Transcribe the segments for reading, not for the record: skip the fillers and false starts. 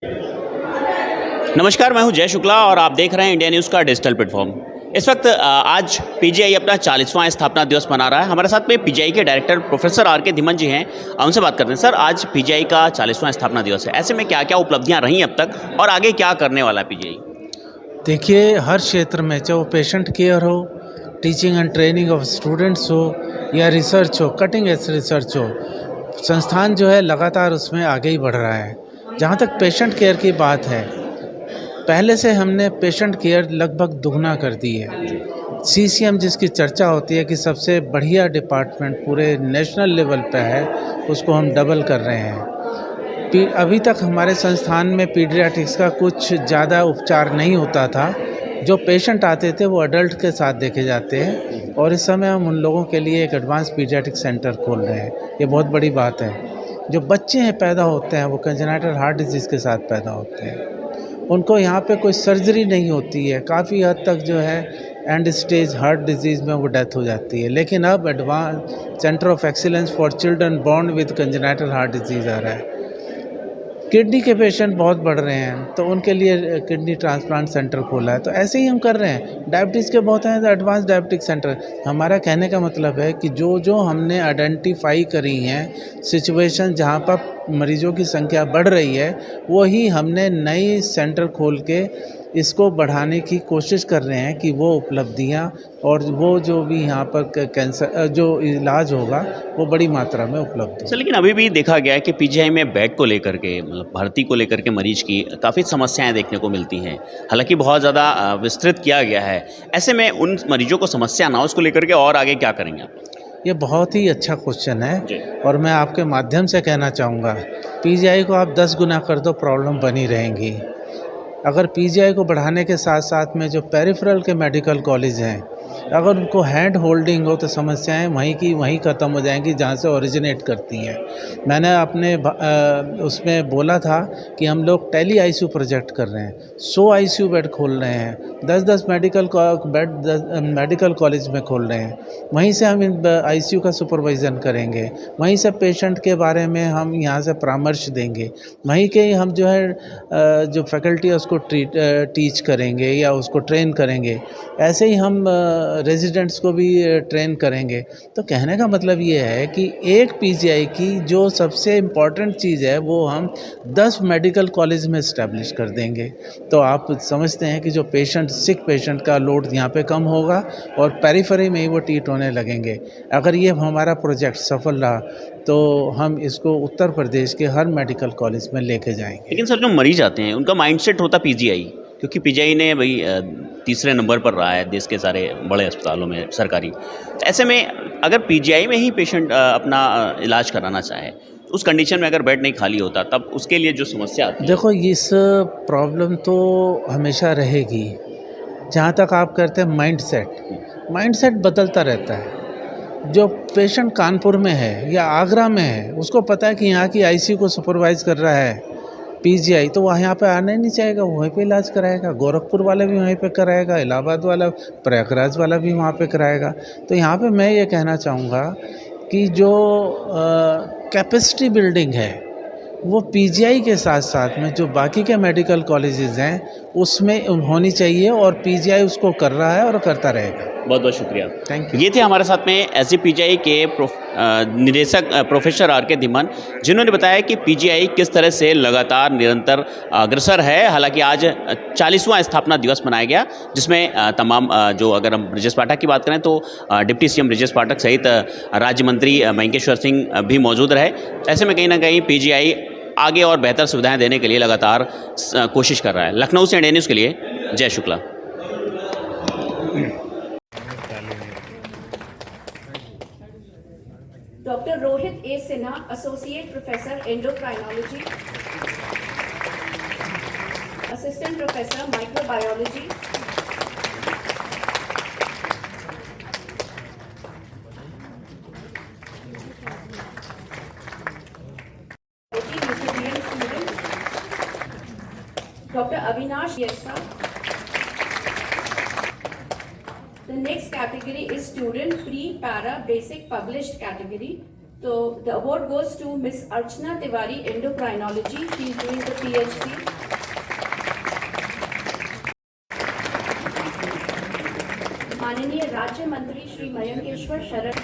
नमस्कार, मैं हूं जय शुक्ला और आप देख रहे हैं इंडिया न्यूज़ का डिजिटल प्लेटफॉर्म। इस वक्त आज पीजीआई अपना 40वां स्थापना दिवस मना रहा है। हमारे साथ में पीजीआई के डायरेक्टर प्रोफेसर आर के धीमन जी हैं। उनसे बात करते हैं। सर, आज पीजीआई का 40वां स्थापना दिवस है। ऐसे में क्या क्या उपलब्धियां रही अब तक और आगे क्या करने वाला है पीजीआई? देखिए, हर क्षेत्र में चाहे वो पेशेंट केयर हो, teaching and training of students हो या रिसर्च हो, कटिंग एज रिसर्च हो, संस्थान जो है लगातार उसमें आगे ही बढ़ रहा है। जहाँ तक पेशेंट केयर की बात है, पहले से हमने पेशेंट केयर लगभग दुगना कर दी है। सीसीएम जिसकी चर्चा होती है कि सबसे बढ़िया डिपार्टमेंट पूरे नेशनल लेवल पे है, उसको हम डबल कर रहे हैं। अभी तक हमारे संस्थान में पीडियाट्रिक्स का कुछ ज़्यादा उपचार नहीं होता था। जो पेशेंट आते थे वो एडल्ट के साथ देखे जाते हैं और इस समय हम उन लोगों के लिए एक एडवांस पीडियाट्रिक सेंटर खोल रहे हैं। ये बहुत बड़ी बात है। जो बच्चे हैं पैदा होते हैं वो कंजेनिटल हार्ट डिजीज़ के साथ पैदा होते हैं। उनको यहाँ पे कोई सर्जरी नहीं होती है। काफ़ी हद तक जो है एंड स्टेज हार्ट डिजीज़ में वो डेथ हो जाती है। लेकिन अब advance centre of excellence for children born with congenital heart disease आ रहा है। किडनी के पेशेंट बहुत बढ़ रहे हैं तो उनके लिए किडनी ट्रांसप्लांट सेंटर खोला है। तो ऐसे ही हम कर रहे हैं। डायबिटीज़ के बहुत हैं तो एडवांस डायबिटिक सेंटर। हमारा कहने का मतलब है कि जो जो हमने आइडेंटिफाई करी हैं सिचुएशन जहाँ पर मरीजों की संख्या बढ़ रही है, वो ही हमने नई सेंटर खोल के इसको बढ़ाने की कोशिश कर रहे हैं कि वो उपलब्धियाँ और वो जो भी यहाँ पर कैंसर जो इलाज होगा वो बड़ी मात्रा में उपलब्ध हो। सर, लेकिन अभी भी देखा गया है कि पीजीआई में बेड को लेकर के मतलब भर्ती को लेकर के मरीज की काफ़ी समस्याएं देखने को मिलती हैं। हालांकि बहुत ज़्यादा विस्तृत किया गया है। ऐसे में उन मरीजों को समस्या ना हो उसको लेकर के और आगे क्या करेंगे आप? ये बहुत ही अच्छा क्वेश्चन है जी। और मैं आपके माध्यम से कहना चाहूँगा, पीजीआई को आप 10 गुना कर दो प्रॉब्लम बनी रहेंगी। अगर पीजीआई को बढ़ाने के साथ साथ में जो पेरिफेरल के मेडिकल कॉलेज हैं, अगर उनको हैंड होल्डिंग हो तो समस्याएं वहीं की वहीं ख़त्म हो जाएंगी जहाँ से ओरिजिनेट करती हैं। मैंने अपने उसमें बोला था कि हम लोग टेली आईसीयू प्रोजेक्ट कर रहे हैं। 100 आईसीयू बेड खोल रहे हैं, 10-10 बेड मेडिकल कॉलेज में खोल रहे हैं। वहीं से हम इन आईसीयू का सुपरविज़न करेंगे, वहीं से पेशेंट के बारे में हम यहाँ से परामर्श देंगे, वहीं के ही हम जो है जो फैकल्टी है उसको टीच करेंगे या उसको ट्रेन करेंगे। ऐसे ही हम रेजिडेंट्स को भी ट्रेन करेंगे। तो कहने का मतलब ये है कि एक पीजीआई की जो सबसे इम्पॉर्टेंट चीज़ है वो हम 10 मेडिकल कॉलेज में इस्टेब्लिश कर देंगे। तो आप समझते हैं कि जो पेशेंट सिक पेशेंट का लोड यहाँ पे कम होगा और पेरिफेरी में ही वो ट्रीट होने लगेंगे। अगर ये हमारा प्रोजेक्ट सफल रहा तो हम इसको उत्तर प्रदेश के हर मेडिकल कॉलेज में लेके जाएंगे। लेकिन सर, जो मरीज आते हैं उनका माइंडसेट होता पीजीआई, क्योंकि पीजीआई ने भाई तीसरे नंबर पर रहा है देश के सारे बड़े अस्पतालों में सरकारी। तो ऐसे में अगर पीजीआई में ही पेशेंट अपना इलाज कराना चाहे, उस कंडीशन में अगर बेड नहीं खाली होता तब उसके लिए जो समस्या आती है। देखो, इस प्रॉब्लम तो हमेशा रहेगी। जहाँ तक आप कहते हैं माइंडसेट बदलता रहता है। जो पेशेंट कानपुर में है या आगरा में है उसको पता है कि यहाँ की आईसीयू को सुपरवाइज़ कर रहा है पीजीआई, तो वह यहाँ पे आना ही नहीं चाहेगा, वहीं पे इलाज कराएगा। गोरखपुर वाला भी वहीं पे कराएगा, इलाहाबाद वाला, प्रयागराज वाला भी वहाँ पे कराएगा। तो यहाँ पे मैं ये कहना चाहूँगा कि जो कैपेसिटी बिल्डिंग है वो पीजीआई के साथ साथ में जो बाकी के मेडिकल कॉलेजेस हैं उसमें होनी चाहिए और पीजीआई उसको कर रहा है और करता रहेगा। बहुत बहुत शुक्रिया। Thank you. ये थे हमारे साथ में एसजी पीजीआई के निदेशक प्रोफेसर आर के धीमन, जिन्होंने बताया कि पीजीआई किस तरह से लगातार निरंतर अग्रसर है। हालांकि आज 40वां स्थापना दिवस मनाया गया, जिसमें तमाम जो अगर हम ब्रजेश पाठक की बात करें तो डिप्टी सीएम ब्रजेश पाठक सहित राज्य मंत्री मयंकेश्वर सिंह भी मौजूद रहे। ऐसे में कहीं ना कहीं पीजीआई आगे और बेहतर सुविधाएं देने के लिए लगातार कोशिश कर रहा है। लखनऊ से इंडिया न्यूज़ के लिए जय Shukla. Dr. Rohit A. Sinha, Associate Professor, Endocrinology, Assistant Professor, Microbiology, Miscellaneous student, Dr. Avinash Yesa. The next category is student pre-para basic published category. So the award goes to Miss Archana Tiwari, Endocrinology. She is doing the PhD. माननीय राज्य मंत्री श्री मयंकेश्वर शरण।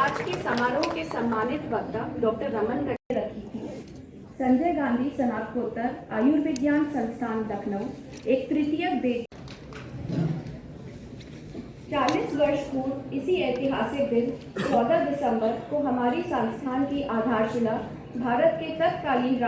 आज के समारोह के सम्मानित वक्ता डॉक्टर रमन गढ़ रखी थी। संजय गांधी स्नातकोत्तर आयुर्विज्ञान संस्थान लखनऊ एक तृतीय 40 वर्ष पूर्व इसी ऐतिहासिक दिन 14 दिसंबर को हमारी संस्थान की आधारशिला भारत के तत्कालीन